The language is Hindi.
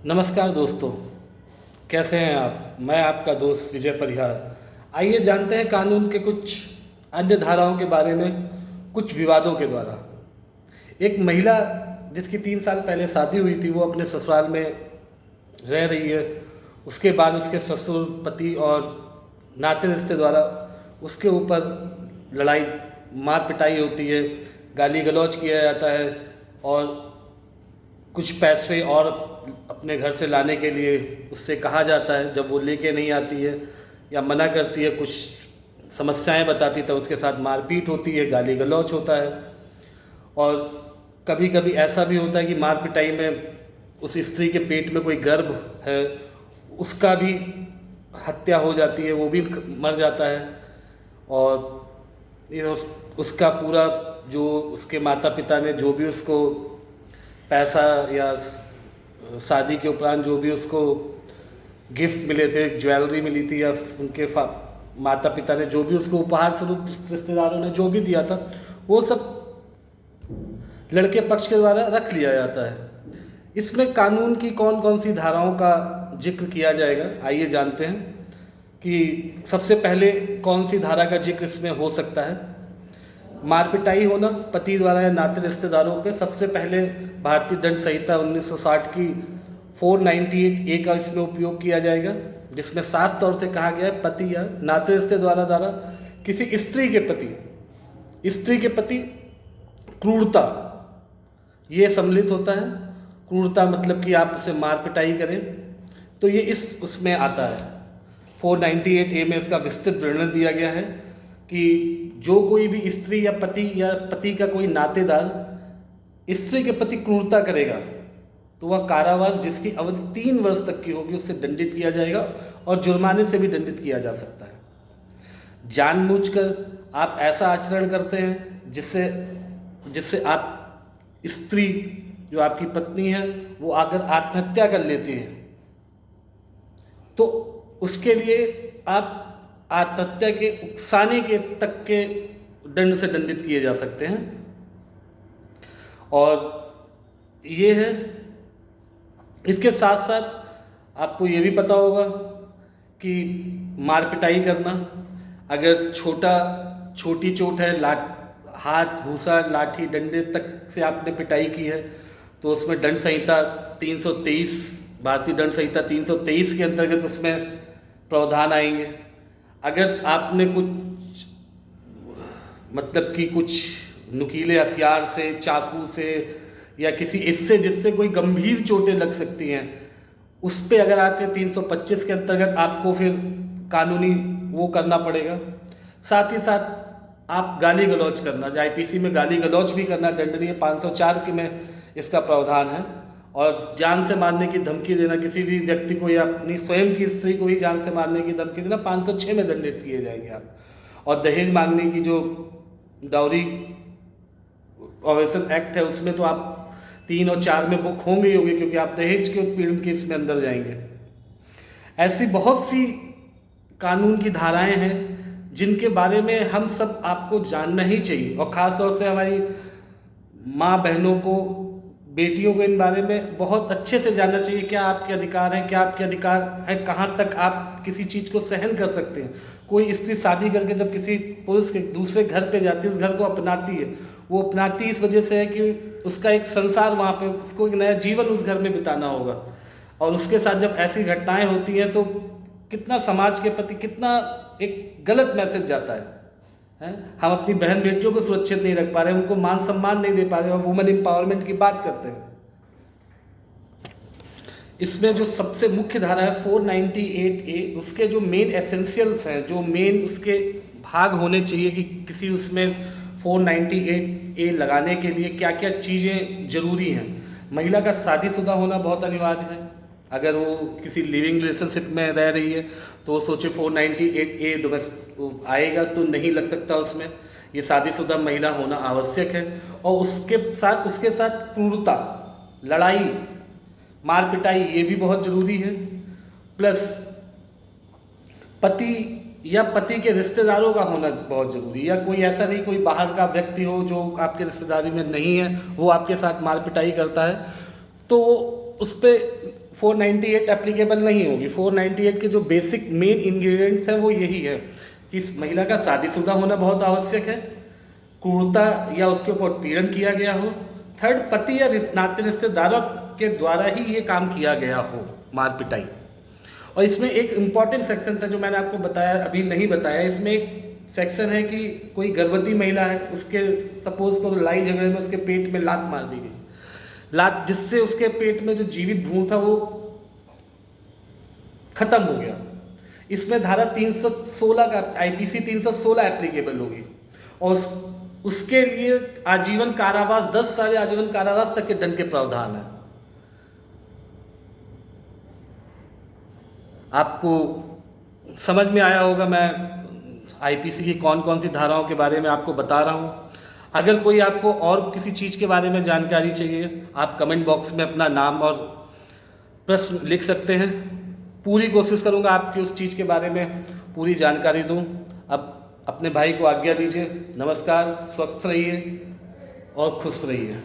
नमस्कार दोस्तों, कैसे हैं आप। मैं आपका दोस्त विजय परिहार। आइए जानते हैं कानून के कुछ अन्य धाराओं के बारे में कुछ विवादों के द्वारा। एक महिला जिसकी 3 साल पहले शादी हुई थी, वो अपने ससुराल में रह रही है। उसके बाद उसके ससुर, पति और नाते रिश्ते द्वारा उसके ऊपर लड़ाई, मार पिटाई होती है, गाली गलौज किया जाता है और कुछ पैसे और अपने घर से लाने के लिए उससे कहा जाता है। जब वो लेके नहीं आती है या मना करती है, कुछ समस्याएं बताती, तो उसके साथ मारपीट होती है, गाली गलौज होता है। और कभी कभी ऐसा भी होता है कि मार पिटाई में उस स्त्री के पेट में कोई गर्भ है, उसका भी हत्या हो जाती है, वो भी मर जाता है। और ये उसका पूरा जो उसके माता पिता ने जो भी उसको पैसा या शादी के उपरांत जो भी उसको गिफ्ट मिले थे, ज्वेलरी मिली थी, या उनके माता पिता ने जो भी उसको उपहार स्वरूप, रिश्तेदारों ने जो भी दिया था, वो सब लड़के पक्ष के द्वारा रख लिया जाता है। इसमें कानून की कौन कौन सी धाराओं का जिक्र किया जाएगा, आइए जानते हैं कि सबसे पहले कौन सी धारा का जिक्र इसमें हो सकता है। मार पिटाई होना पति द्वारा या नाते रिश्तेदारों पे, सबसे पहले भारतीय दंड संहिता 1960 की 498A का इसमें उपयोग किया जाएगा, जिसमें साफ तौर से कहा गया है पति या नाते रिश्ते द्वारा किसी स्त्री के प्रति क्रूरता, ये सम्मिलित होता है। क्रूरता मतलब कि आप उसे मार पिटाई करें, तो ये इस उसमें आता है। 498A में इसका विस्तृत वर्णन दिया गया है कि जो कोई भी स्त्री या पति का कोई नातेदार स्त्री के प्रति क्रूरता करेगा, तो वह कारावास जिसकी अवधि 3 वर्ष तक की होगी, उससे दंडित किया जाएगा और जुर्माने से भी दंडित किया जा सकता है। जानबूझकर आप ऐसा आचरण करते हैं जिससे आप स्त्री, जो आपकी पत्नी है, वो अगर आत्महत्या कर लेती है, तो उसके लिए आप आत्महत्या के उकसाने के तक के दंड से दंडित किए जा सकते हैं। और ये है, इसके साथ साथ आपको ये भी पता होगा कि मार पिटाई करना, अगर छोटी चोट है, हाथ, घूसा, लाठी, डंडे तक से आपने पिटाई की है, तो उसमें दंड संहिता 323, भारतीय दंड संहिता 323 के अंतर्गत उसमें प्रावधान आएंगे। अगर आपने कुछ मतलब कि कुछ नुकीले हथियार से, चाकू से या किसी इससे जिससे कोई गंभीर चोटें लग सकती हैं, उस पे अगर आते हैं 325 के अंतर्गत आपको फिर कानूनी वो करना पड़ेगा। साथ ही साथ आप गाली गलौज करना, जो आईपीसी में गाली गलौज भी करना दंडनीय, 504 के में इसका प्रावधान है। और जान से मारने की धमकी देना, किसी भी व्यक्ति को या अपनी स्वयं की स्त्री को ही जान से मारने की धमकी देना, 506 में दंडित किए जाएंगे आप। और दहेज मांगने की जो डाउरी अवेसन एक्ट है, उसमें तो आप 3 और 4 में बुक होंगे ही होंगे, क्योंकि आप दहेज के उत्पीड़न के इसमें अंदर जाएंगे। ऐसी बहुत सी कानून की धाराएं हैं जिनके बारे में हम सब आपको जानना ही चाहिए, और ख़ास तौर से हमारी माँ बहनों को, बेटियों को इन बारे में बहुत अच्छे से जानना चाहिए। क्या आपके अधिकार हैं, क्या आपके अधिकार हैं, कहाँ तक आप किसी चीज़ को सहन कर सकते हैं। कोई स्त्री शादी करके जब किसी पुरुष के दूसरे घर पे जाती है, उस घर को अपनाती है, वो अपनाती इस वजह से है कि उसका एक संसार वहाँ पे, उसको एक नया जीवन उस घर में बिताना होगा। और उसके साथ जब ऐसी घटनाएं होती हैं, तो कितना समाज के प्रति कितना एक गलत मैसेज जाता है। हम अपनी बहन बेटियों को सुरक्षित नहीं रख पा रहे, उनको मान सम्मान नहीं दे पा रहे, और वुमेन एम्पावरमेंट की बात करते हैं। इसमें जो सबसे मुख्य धारा है 498A, उसके जो मेन एसेंशियल्स हैं, जो मेन उसके भाग होने चाहिए कि किसी उसमें 498A लगाने के लिए क्या क्या चीज़ें ज़रूरी हैं। महिला का शादीशुदा होना बहुत अनिवार्य है। अगर वो किसी लिविंग रिलेशनशिप में रह रही है, तो वो सोचे 498A डोमेस्टिक आएगा तो नहीं लग सकता उसमें। ये शादीशुदा महिला होना आवश्यक है। और उसके साथ क्रूरता, लड़ाई, मार पिटाई, ये भी बहुत ज़रूरी है। प्लस पति के रिश्तेदारों का होना बहुत ज़रूरी है, या कोई ऐसा नहीं, कोई बाहर का व्यक्ति हो जो आपके रिश्तेदारी में नहीं है, वो आपके साथ मार पिटाई करता है, तो उस पर 498 एप्लीकेबल नहीं होगी। 498 के जो बेसिक मेन इंग्रेडिएंट्स हैं वो यही है कि इस महिला का शादीशुदा होना बहुत आवश्यक है, क्रूरता या उसके ऊपर उत्पीड़न किया गया हो, थर्ड पति या नाते रिश्तेदारों के द्वारा ही ये काम किया गया हो, मार पिटाई। और इसमें एक इम्पॉर्टेंट सेक्शन था जो मैंने आपको बताया, अभी नहीं बताया, इसमें एक सेक्शन है कि कोई गर्भवती महिला है, उसके सपोज करो लड़ाई झगड़े में उसके पेट में लात मार दी गई, लात जिससे उसके पेट में जो जीवित भ्रूण था वो खत्म हो गया। इसमें धारा 316 का आईपीसी 316 एप्लीकेबल होगी और उसके लिए आजीवन कारावास, 10 साल आजीवन कारावास तक के दंड के प्रावधान है। आपको समझ में आया होगा मैं आईपीसी की कौन कौन सी धाराओं के बारे में आपको बता रहा हूँ। अगर कोई आपको और किसी चीज़ के बारे में जानकारी चाहिए, आप कमेंट बॉक्स में अपना नाम और प्रश्न लिख सकते हैं। पूरी कोशिश करूँगा आपकी उस चीज़ के बारे में पूरी जानकारी दूँ। अब अपने भाई को आज्ञा दीजिए। नमस्कार, स्वस्थ रहिए और खुश रहिए।